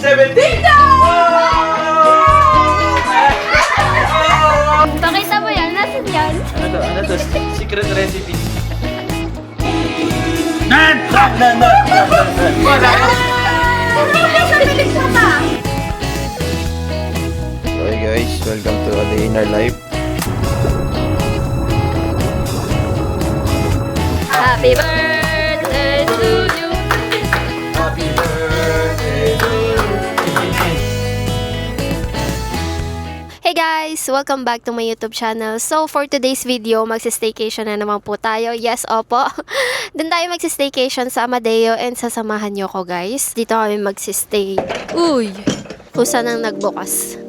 17! Pakita mo yan, nasan yan? Ano to? Secret recipe. Okay guys, welcome to A Day in Our Life. Happy birthday to you. Happy birthday to you. Hey guys! Welcome back to my YouTube channel. So, for today's video, magsi-staycation na naman po tayo. Yes, opo. Doon tayo magsi-staycation sa Amadeo and sasamahan nyo ko guys. Dito kami magsi-stay. Uy! Kusa nang nagbukas.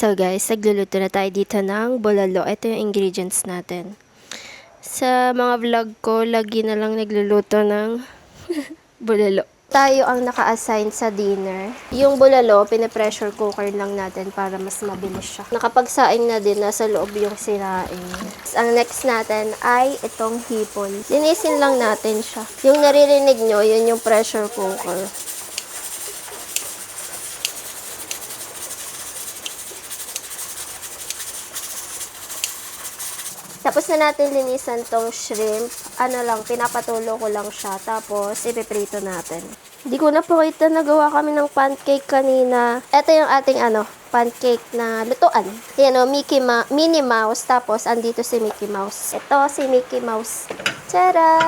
So guys, nagluluto na tayo dito ng bulalo. Ito yung ingredients natin. Sa mga vlog ko, lagi na lang nagluluto ng bulalo. Tayo ang naka-assign sa dinner. Yung bulalo, pinapressure cooker lang natin para mas mabilis siya. Nakapagsaing na din, nasa loob yung sinaing. Ang next natin ay itong hipon. Linisin lang natin siya. Yung naririnig nyo, yun yung pressure cooker. Tapos na natin linisan tong shrimp. Ano lang, pinapatulo ko lang siya. Tapos, ipiprito natin. Hindi ko na po kita nagawa kami ng pancake kanina. Ito yung ating pancake na lutuan. Yan o, Minnie Mouse. Tapos, andito si Mickey Mouse. Ito si Mickey Mouse. Tara!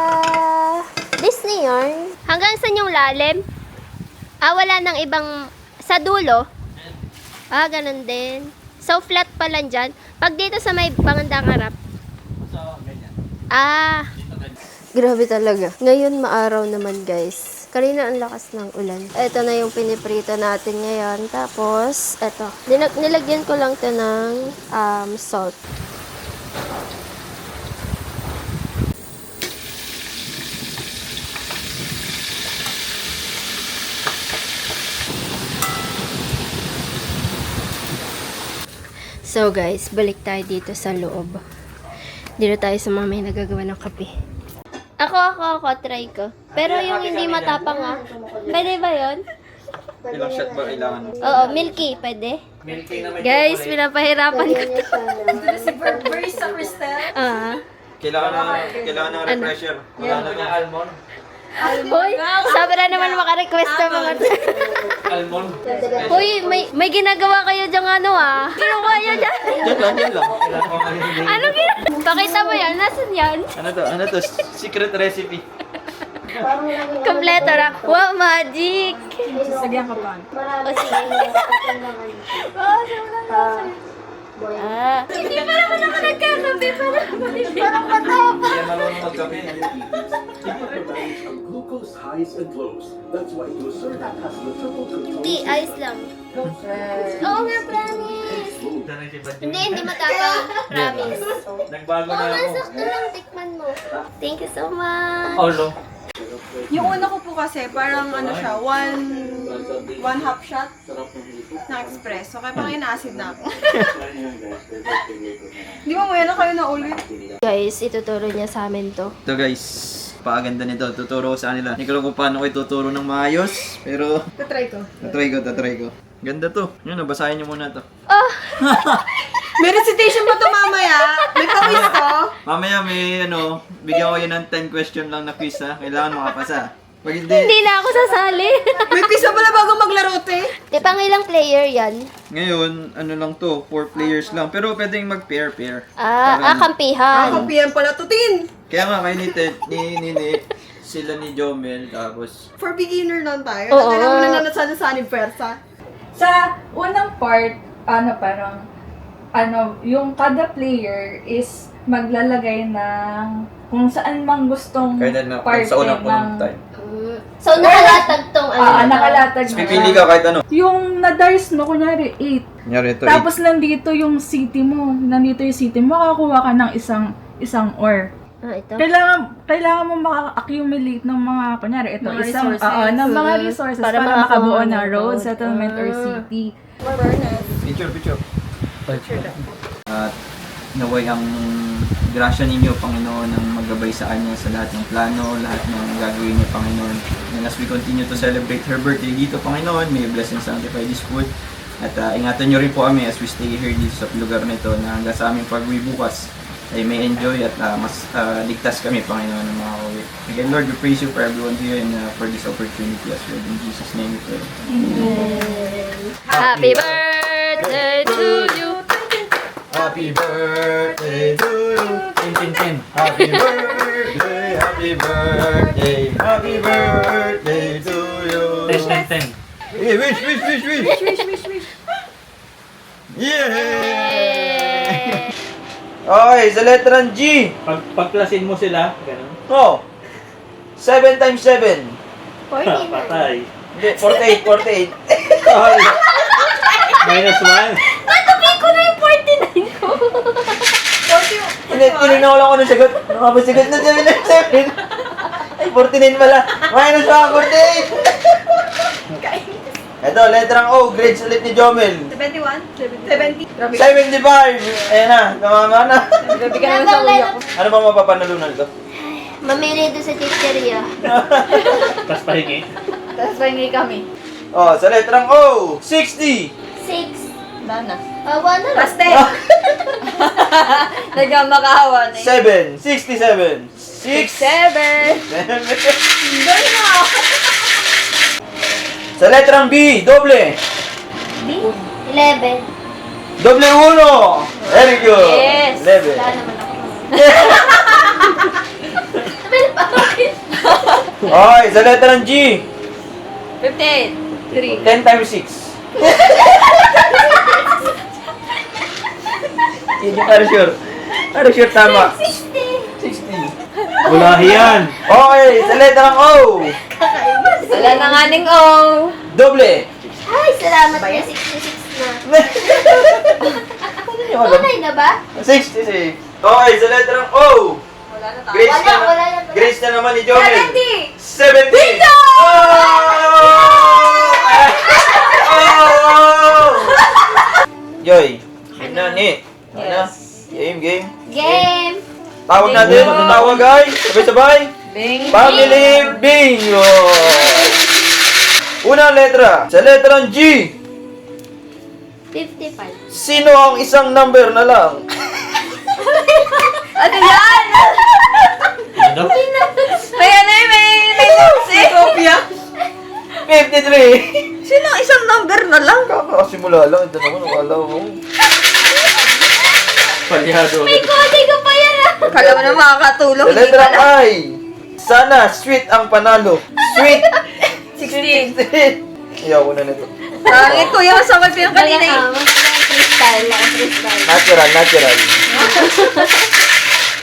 Disney yarn. Hanggang saan yung lalim? Wala nang ibang sa dulo. Ganun din. So, flat pa lang dyan. Pag dito sa may pangandang harap. Grabe talaga. Ngayon maaraw naman guys. Kanina ang lakas ng ulan. Ito na yung piniprito natin ngayon. Tapos, eto. Nilagyan ko lang to ng salt. So guys, balik tayo dito sa loob. Dito tayo sa mga may nagagawa ng kape. Ako, try ko. Pero yung hindi matapang Pwede ba yun? Ilang shot ba kailangan? Oo, milky, pwede. Milky na may Guys, pinapahirapan ko to. Si Burberry sa Cristel. Kailangan ng refresher. Wala na niya almond. Hoy, sabi na naman makarequest ng mga to. Almond. Hoy, may ginagawa kayo dyan Kinuha nyo dyan. Yan lang. Ano ginagawa? Pakita mo yan, nasan yan? Ano to? Secret recipe. Kompleto na. Wow, magic! Sagyan ka pa. O sige. Hindi pa naman ako nagkakape. Parang matapa. Yan marunong magkape. Glucose highs and lows. That's why Glucerna has the triple Hindi, ayos lang. Oo nga, promise. Hindi matapang. Promise. Nagbago Oo na nga, ako. sakto lang. Tikman mo. Thank you so much. Olo. Yung una ko po kasi, parang siya, one half shot na espresso. Kaya parang ina-acid na ako. Di ba mo yan na kayo na ulit? Guys, ituturo niya sa amin to. Ito guys, napakaganda nito. Tuturo ko sa kanila. Hindi ko alam kung paano ko ituturo ng maayos. Pero, Tatry ko. tatry ko. Ganda to. Yun, nabasahin nyo muna to. May recitation pa to mamaya. May pawis to. Mamaya may, bigyan ko yun ng 10 question lang na quiz ha. Kailangan makapasa. Pag Hindi hindi, na ako sasali. May quiz pa pala bago maglaro, te. Di pang ilang player yan? ngayon, lang to, 4 players lang. Pero pwedeng mag-pair-pair. Kampihan. Kampihan pala to, tin. Kaya nga kayo ni sila ni Jomel, tapos For beginner lang tayo. Oo. Kailangan mo na nanasanay persa. Sa unang part, yung kada player is maglalagay ng kung saan mang gustong parte sa unang punong ng... time. So, nakalatag tong nakalatag na. Pipili ka kahit ano. Yung na-dice mo, kunyari 8. Kunyari ito, Tapos nandito yung city mo. Makakuha ka ng isang ore. Ito. Kailangan mo maka-accumulate ng mga, kunyari, ito, Mga isang, resources. ng mga resources Para para, makakuha makabuo ng ng road, road. settlement, or city. Picture. At naway ang grasya ninyo, Panginoon, ang maggabay sa kanya sa lahat ng plano, lahat ng gagawin niyo, Panginoon. And as we continue to celebrate her birthday dito, Panginoon, may blessing sanctify this food. At ingatan niyo rin po kami as we stay here dito sa lugar na ito na hanggang sa aming pag-uwi bukas ay may enjoy at mas ligtas kami, Panginoon, ng mga kauwi. Again, Lord, we praise you for everyone here and for this opportunity as well. In Jesus' name we pray. Happy birthday to you. Happy birthday to you. Tin. Happy birthday, happy birthday, happy birthday to you. 10. Hey, wish. Yeah! Okay, sa letrang G. Pagklasin mo sila, ganun. Oh. 7 times 7. Patay. Hindi, 48. Ay. Minus 1. Natuloy ko na yung 49 ko. Tinignan ko lang ako ng sagot. Nakapasigot na 7 times 7. Ay, 49 pala. Minus 1, 48. Ito, letrang O, grades ulit ni Jomel. 71? 70? 75! Ayan na, tumama na. Bibigyan naman sa uya ko. Ano ba mapapanalunan ito? Mamili doon sa chicheria. Tapos pahingi. Tapos pahingi kami. Oh, sa letrang O, 60! 6. Nana. Awa na lang. Paste! Nagmamakahawa na 7! 67! 6! 7! Doon na! Sa letrang B, doble! B? 11. Doble 1! Very good! Yes. 11. Wala naman ako. Sabi na pa akin. Okay, sa letrang G, 15. 10 times 6. Hindi para sure. Para sure tama. 60. 60. Bulahi yan. Okay, sa letrang O, Wala na nga ning O. doble. Ay, salamat na 66 na. Okay na ba? 66. Okay, sa letrang O, Wala na tayo. Wala na. grades na naman ni Jomel. 70! 70! Oh! Joy, game na ni. Ano? Game. Game. Tawag natin, tawag guys. Sabay-sabay. Bing! Family Bingo! Unang letra, sa letrang G, 55. sino ang isang number na lang? Ano yan? Ano? May ano yun? May notes eh. Kopya. 53! Sino ang isang number na lang? Kakasimula lang, ito naman, wala mo. Palyado May ulit. kode ko pa yan ah. Kala mo na makakatulong. Sa letrang I, sana sweet ang panalo. Sweet! 16. Ayaw ko na nito. Pangit ko yung sa kanina kanina eh. Crystal. Natural.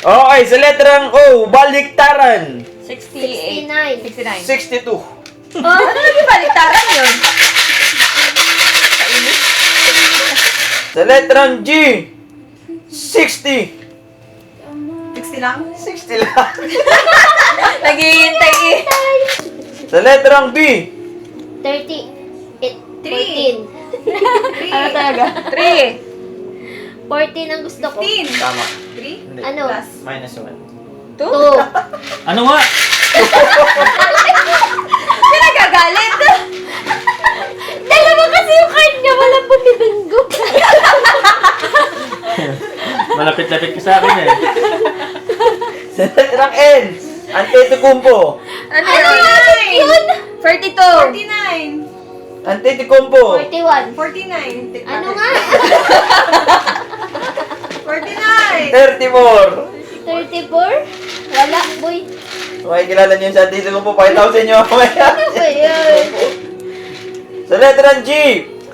Okay, sa letrang O, baliktaran. 68. 69. 62. Ano naging baliktaran yun? Sa letrang G, 60. 60 lang? 60 lang. Naghihintay eh. Sa letrang B, 30. 3. 14. Ano talaga? 3. 14 ang gusto ko. 15. tama. 3? Hindi. Ano? Plus. Minus 1. 2. Ano nga? Pinagagalit! Dalawa kasi yung card niya, walang bumibinggo. Malapit-lapit ka sa akin eh. Sa letrang N, Antetokounmpo. Ano Yun! 32! 49! Antetokounmpo. 41. 49! Ano nga? 49! 34. 34? Wala, boy. Okay, kilala niyo yung sa Antetokounmpo. 5,000 nyo ako Ano ba yun? Sa letrang G,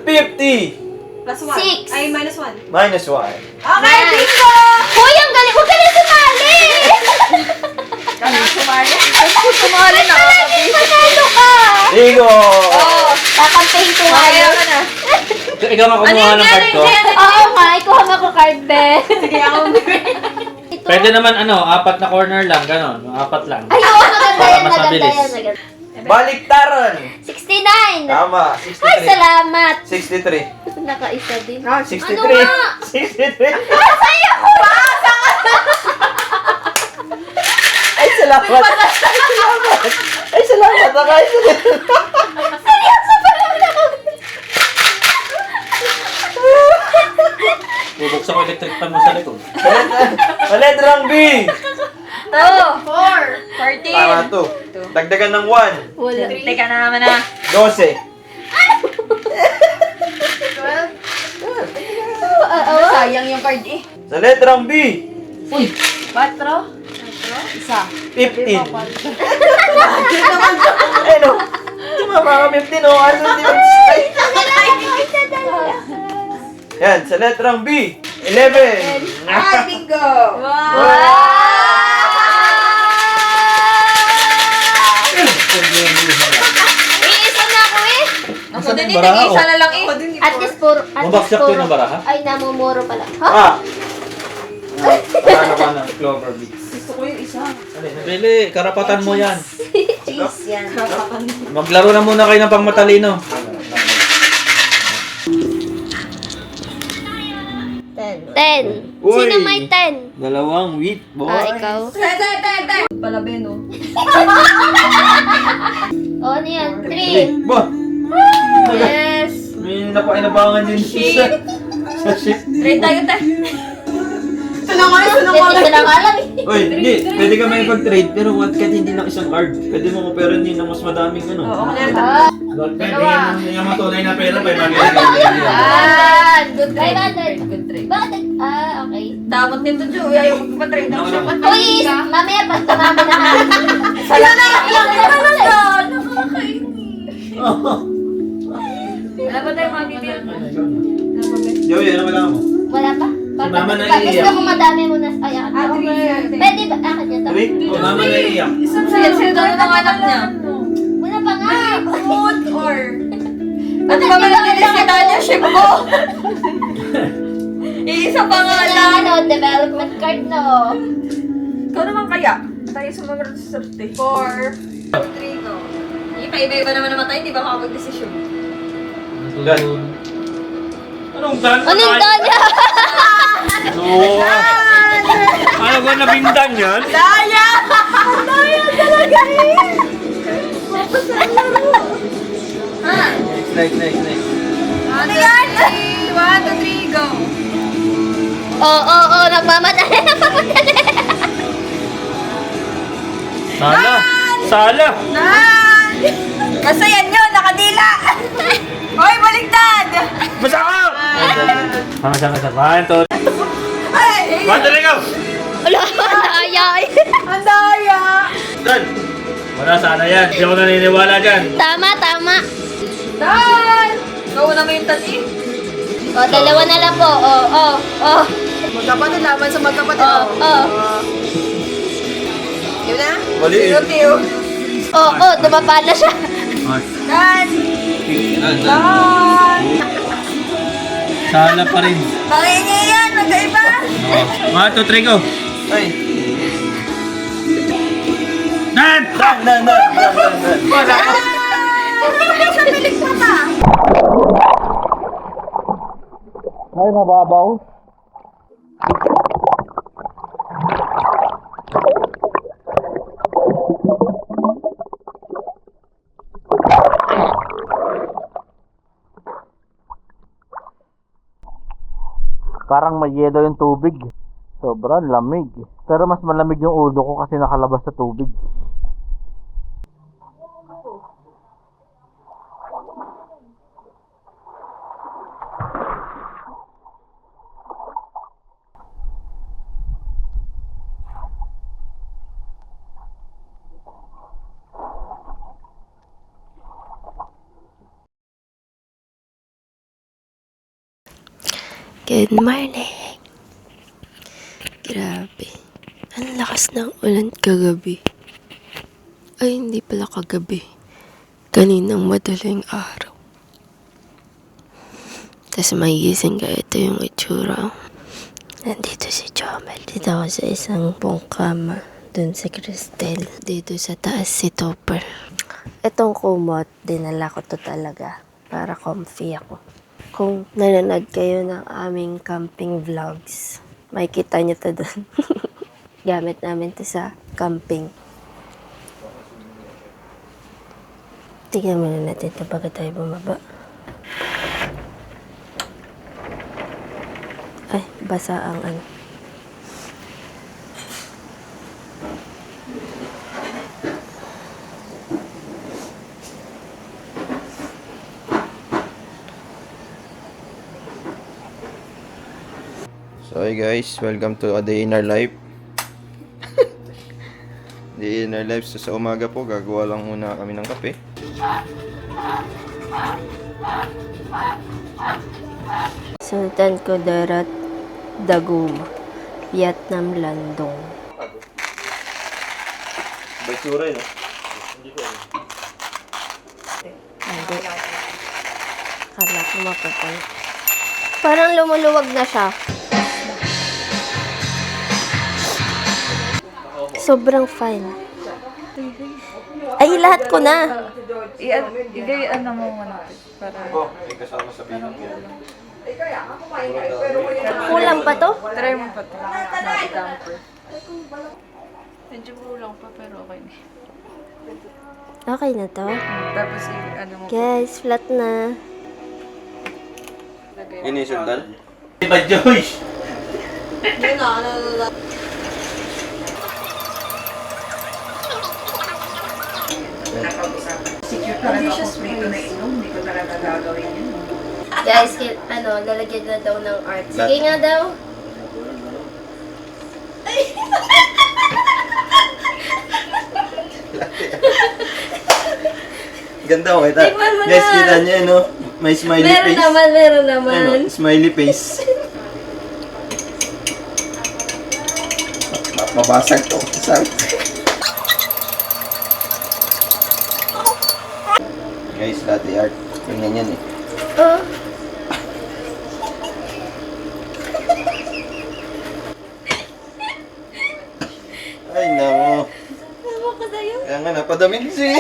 50. Plus 1. 6. Ay, minus 1. Minus 1. Okay, Nice. bingo! Hoy, ang galing! Huwag ka na sumali! Kailangan sumali. Sumali na. Panalo ka! Ligo! Kakampihin ko nga Kaya yun. ka na. Ikaw nga kumuha ng card ko. Oo nga, ikuha mo ko card, be. Sige, ako Ito. Pwede naman 4 na corner lang, gano'n. 4 lang. Ay, oo, maganda Para yan, mas maganda mabilis. yan, maganda. Baliktaran. 69! Tama, Ay, 63. salamat! 63. Nakaisa din. 63. Ano nga? 63. Masaya ko! Ay, salamat. Salamat. Ay, salamat. Nakaisa din. Seryoso pa naman ako! Bubuksan ko electric fan mo sa likod. Sa letrang B. 4! 14! Tama to. Dagdagan ng 1. Wala. Teka na naman na. 12. 12? Sayang yung card eh. Sa letrang B. 4. Isa. 15. Ay, no. Tumama ka 15, no? Ano di ba? Yan, sa letrang B. 11. Ay, bingo! Iisa na ako eh. Ako din eh, nag-iisa na lang eh. At least puro. At least Mabagsak puro. yun ang baraha? Ay, namumuro pala. Ha? Ah. Ano ka ng clover beats? Gusto ko yung isa. Bili, karapatan mo yan. Cheese yan. Maglaro na muna kayo ng pangmatalino. 10. Uy. Sino may 10? Dalawang wheat, boy. Ikaw. Pala Beno. O, ano yan? 3. Ba? Yes. May napakinabangan din siya. Sa ship. Try tayo tayo. Ito na nga, ito na nga. Ito na nga lang eh. Uy, hindi. Pwede ka may pag-trade, pero what kahit hindi lang isang card. Pwede mo ko-pera din ng mas madaming ano. Ah, Hindi nga matunay na pera, pa yung yan. Good try. Good try. Bakit? Ah, okay. Dapat nito, Joey. Ayaw magpa-trade ako siya. Uy, mamaya pag tumama na ka. Nakakainis. Wala ba tayo magigil? Joey, ano kailangan mo? Wala pa? Si mama na Gusto iiyak. ko madami mo na. Ay, ako. Pwede ba? Akin niya to. Three? Oh, mama naiiyak. Sino daw ng anak niya? Wala pa nga. Food or... At ba ba natilis kita niya, ship mo? Iisa pa nga lang. Ano, development card no. Ikaw naman kaya? Tayo sumamarot sa sarte. 4, 3, go. Iba-iba naman namatay, di ba makapag-desisyon? Dan. Anong dan? Anong danya? Oo. Ano ba nabindan yan? Next. Ano yan? 1, 2, 3, go. Oo, nagmamadali. Sala! Basta yan yun, nakadila. Hoy, baliktad. Basta ka! One, two, Ay, one, two, go! Wala, nayay. ang daya. Dan! Wala sana yan. Hindi ako naniniwala dyan. Tama. Dan! Ikaw na may tati. O, dalawa na lang po. Magkapatid laban sa magkapatid. Yun na? Mali eh. Tiyo. Dumapa na siya. Dan. Sala pa rin. Makingi yan, magkaiba. One, two, three, go! Ay. Dan! Dan. Sa pilik mata. Ay, mababaw. Parang may yelo yung tubig. Sobrang lamig. Pero mas malamig yung ulo ko kasi nakalabas sa tubig. Good morning! Grabe. Ang lakas ng ulan kagabi. Ay, hindi pala kagabi. Kaninang madaling araw. Tapos magising ka, ito yung itsura. Nandito si Chomel. Dito ako sa isang bungkama. Dun si Cristel. Dito sa taas si Topper. Itong kumot, dinala ko to talaga. Para comfy ako. Kung nanonood kayo ng aming camping vlogs, makikita nyo to dun. Gamit namin to sa camping. Tingnan muna natin ito bago tayo bumaba. Ay, basa ang ano. So hey guys, welcome to a day in our life. Day in our life. So sa umaga po, gagawa lang muna kami ng kape. Sultan Kudarat Daguma, Vietnam Landong. Baitsura yun, Hindi. Kala ko mapapal. Parang lumuluwag na siya. Sobrang fine. Ay, lahat ko na. Igayaan na mo muna. Para may kasama sa bilang yan. Kulang pa to? try mo pa ito. Na-damper. Medyo kulang pa pero okay na. Okay na to. Tapos ano mo. Guys, flat na. Ini Sultan? Diba, Joyce? Guys, lalagyan na daw ng art. Sige nga daw. Ganda ko kita. Tingnan mo Guys, na. kita niyo, no? May smiley Meron face. naman, meron naman. Ano? Smiley face. Mabasag to. Sorry. Guys, latte art. Ganyan yan eh. Oh. Ay, nako. Ewan ko sa'yo. Kaya nga, napadami kasi.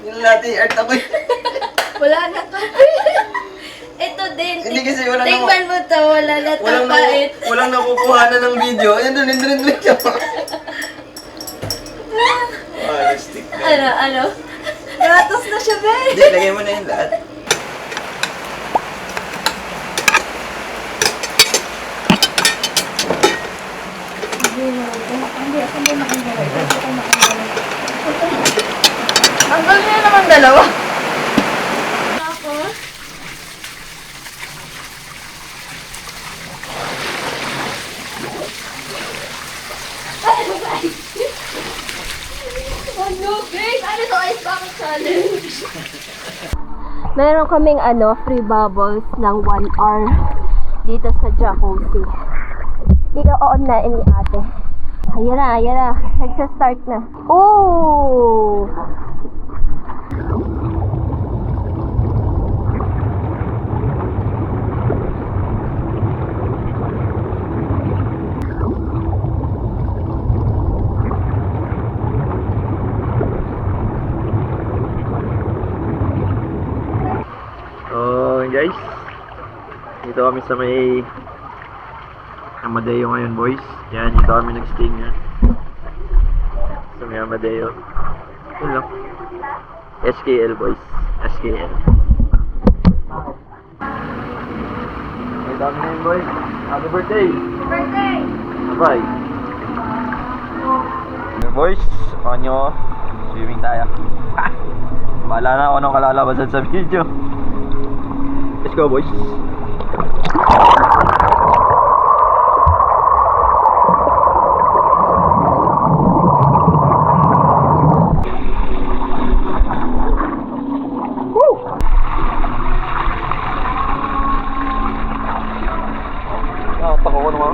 Yung latte art ako eh. Wala na to. Ito din. Hindi kasi wala na- Tingnan mo to. Wala na to. Pait. Walang nakukuhanan ng video. Ayan, dun siya. Stick na. Ano? Ratos na siya, be! Hindi, lagay mo na yung lahat. Ang galing niya naman dalawa. Tapos, ano to? Ice bucket challenge. Meron kaming free bubbles ng 1 hour dito sa jacuzzi. I-on na ni ate. Ayan na. Nagsa-start na. Ooh! Guys, dito kami sa may Amadeo ngayon, boys. Yan, dito kami nag-stay nga sa may Amadeo. Yun lang. SKL, boys. SKL. dami na yun, boy. Happy birthday! Birthday! Bye! Boys, samahan nyo. Swimming tayo. Bahala na ako nung kalalabasan sa video. Let's go, boys. Tako ko naman.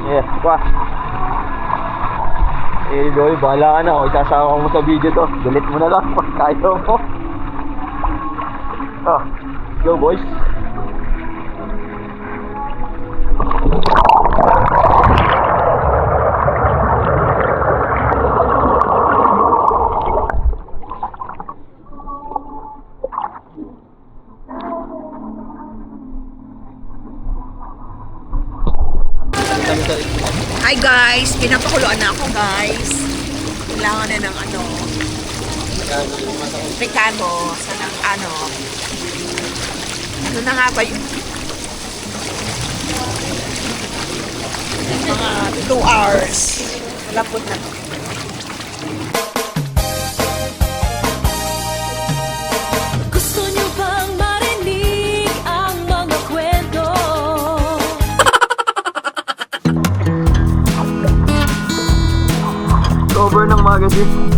Yeah, wah. Eh, boy, bahala ka na. O, isasama mo sa video to. Delete mo na lang pag kaya mo. Let's go, boys. Hi guys, pinapakuluan na ako guys. Kailangan na ng Ricardo sa ng ano na nga ba yun? Mga 2 hours. Malapot na to. Gusto niyo bang marinig ang mga kwento? Cover ng magazine.